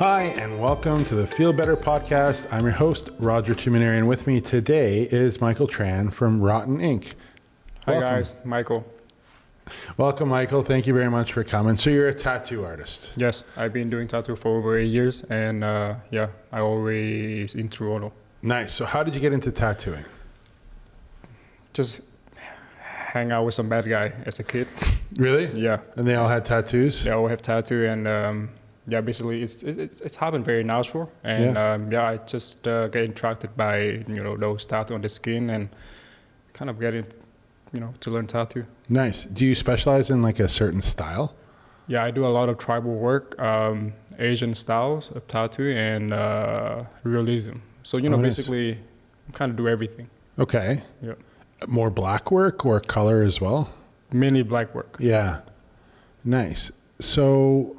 Hi, and welcome to the Feel Better podcast. I'm your host, Roger Tuminari, and with me today is Michael Tran from Rotten Inc. Hi guys, Michael. Welcome, Michael. Thank you very much for coming. So you're a tattoo artist. Yes, I've been doing tattoo for over 8 years, and I always in Toronto. Nice. So how did you get into tattooing? Just hang out with some bad guy as a kid. Really? Yeah. And they all had tattoos? They all have tattoo, and basically it's happened very natural, and I just get attracted by those tattoo on the skin, and kind of get it, to learn tattoo. Nice. Do you specialize in like a certain style? Yeah, I do a lot of tribal work, Asian styles of tattoo, and realism. So basically, I kind of do everything. Okay. Yeah. More black work or color as well? Mainly black work. Yeah. Nice. So,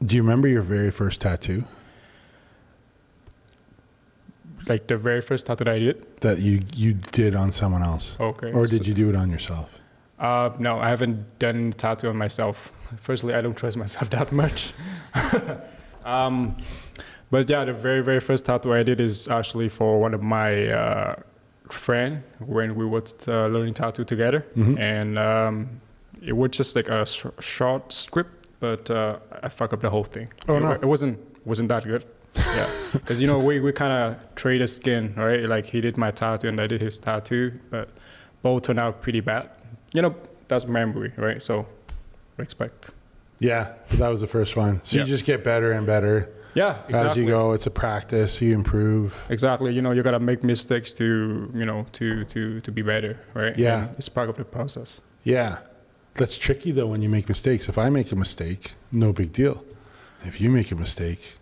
do you remember your very first tattoo? Like the very first tattoo that I did? That you did on someone else? Okay. Or did you do it on yourself? No, I haven't done tattoo on myself. Firstly, I don't trust myself that much. But yeah, the very, very first tattoo I did is actually for one of my friend when we were learning tattoo together. Mm-hmm. And it was just like a short script, but I fucked up the whole thing. Oh, no. It wasn't that good. Yeah, because we kind of traded skin, right? Like he did my tattoo and I did his tattoo, but both turned out pretty bad. That's memory, right? So expect. Yeah, that was the first one. So you just get better and better. Yeah, exactly. As you go, it's a practice. You improve. Exactly. You gotta make mistakes to be better, right? Yeah, and it's part of the process. Yeah, that's tricky though when you make mistakes. If I make a mistake, no big deal. If you make a mistake,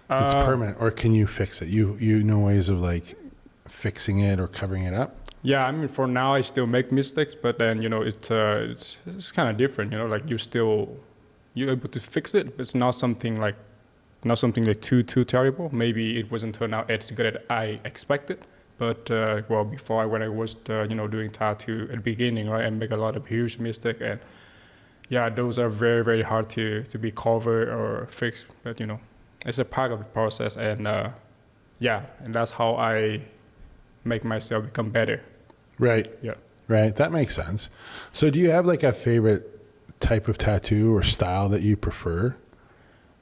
it's permanent. Or can you fix it? You know ways of like fixing it or covering it up? Yeah, I mean, for now I still make mistakes, but then it's kind of different. Like you're able to fix it, but it's not something like too terrible. Maybe it wasn't turned out as good as I expected. But before when I was doing tattoo at the beginning, right, I make a lot of huge mistakes, and yeah, those are very, very hard to be covered or fixed. But it's a part of the process, and and that's how I make myself become better. Right. Yeah. Right. That makes sense. So do you have like a favorite type of tattoo or style that you prefer?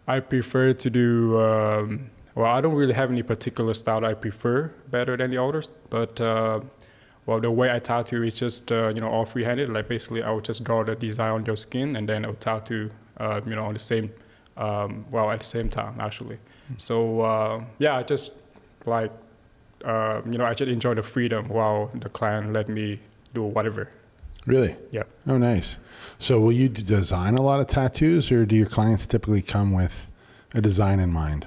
I prefer to do, I don't really have any particular style I prefer better than the others, but the way I tattoo is just, all freehanded. Like basically I would just draw the design on your skin and then I would tattoo, on the same, at the same time actually. Mm-hmm. So, I just like, I just enjoy the freedom while the client let me do whatever. Really? Yeah. Oh, nice. So will you design a lot of tattoos, or do your clients typically come with a design in mind?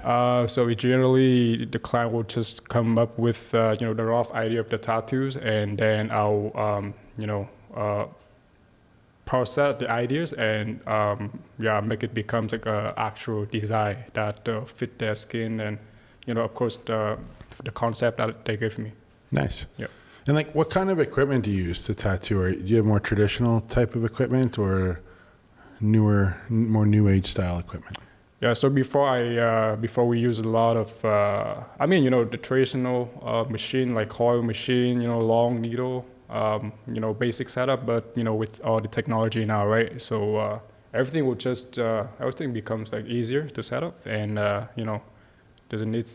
So generally the client will just come up with, the rough idea of the tattoos, and then I'll, process the ideas and, make it becomes like a actual design that fit their skin and, of course, the concept that they give me. Nice. Yeah. And like, what kind of equipment do you use to tattoo? Or do you have more traditional type of equipment or more new age style equipment? Yeah. So before we use a lot of, the traditional machine like coil machine, long needle, basic setup, but with all the technology now, right? So everything will just everything becomes like easier to set up, and doesn't need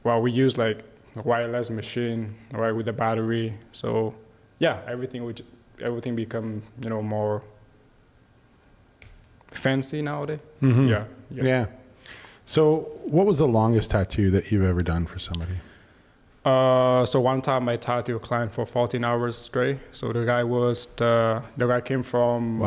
we use like a wireless machine, right, with the battery. So yeah, everything become more fancy nowadays. Mm-hmm. Yeah. So what was the longest tattoo that you've ever done for somebody? So one time I tattooed a client for 14 hours straight. So the guy came from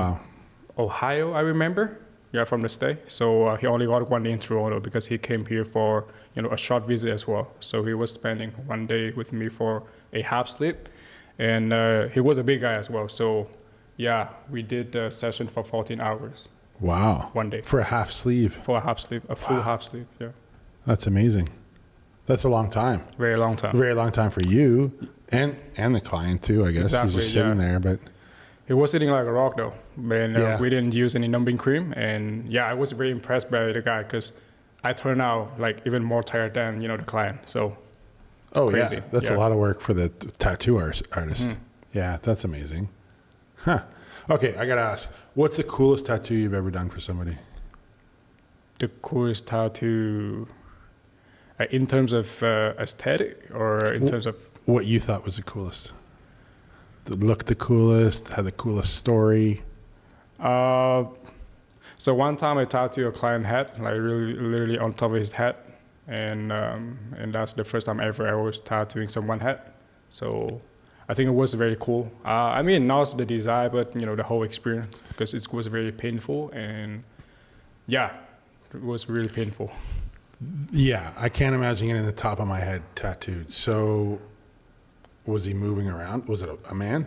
Ohio, I remember. Yeah, from the state. So he only got one day in Toronto because he came here for a short visit as well. So he was spending one day with me for a half sleep, and he was a big guy as well. So yeah, we did the session for 14 hours. Wow. One day. For a half sleeve. For a half sleeve, a full half sleeve. Yeah. That's amazing. That's a long time. Very long time. Very long time for you and the client too, I guess. Exactly, He's just sitting there, but He was sitting like a rock though, and Yeah. we didn't use any numbing cream. And yeah, I was very impressed by the guy because I turned out like even more tired than the client. So Oh crazy. yeah, that's a Yeah. lot of work for the tattoo artist. Yeah, that's amazing. Huh. Okay, I gotta ask, what's the coolest tattoo you've ever done for somebody? the coolest tattoo in terms of aesthetic or in terms of What you thought was the coolest? That looked the coolest, had the coolest story. so one time I tattooed a client head, like really literally on top of his head, and that's the first time ever I was tattooing someone's head. So I think it was very cool. I mean, not the design, but the whole experience, because it was very painful, and yeah, it was really painful. Yeah, I can't imagine getting the top of my head tattooed. So, was he moving around? Was it a man?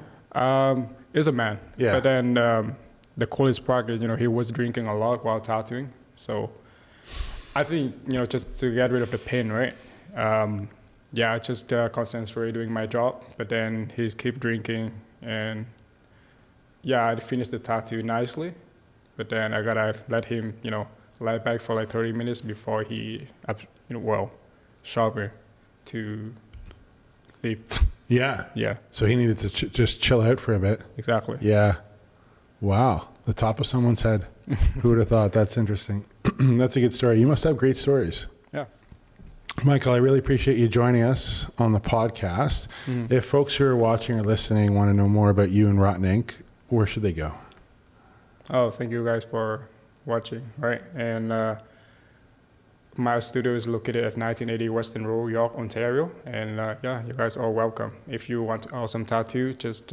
It's a man. Yeah. But then the coolest part is, he was drinking a lot while tattooing. So I think, just to get rid of the pain, right? I just concentrate doing my job. But then he's keep drinking, and yeah, I finished the tattoo nicely. But then I gotta let him, lie back for like 30 minutes before he, shower to leave. Yeah. Yeah, So he needed to just chill out for a bit. exactly. Yeah. Wow. The top of someone's head. Who would have thought? That's interesting. That's a good story. You must have great stories. Yeah. Michael, I really appreciate you joining us on the podcast. If folks who are watching or listening want to know more about you and Rotten Ink, where should they go? Oh, thank you guys for watching, right? And my studio is located at 1980 Western Road, York, Ontario. And you guys are welcome. If you want awesome tattoo, just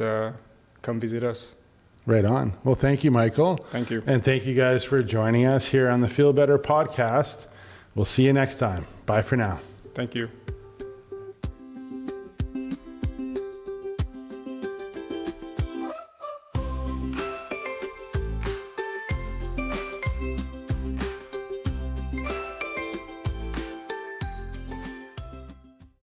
come visit us. Right on. Well, thank you, Michael. Thank you. And thank you guys for joining us here on the Feel Better podcast. We'll see you next time. Bye for now. Thank you.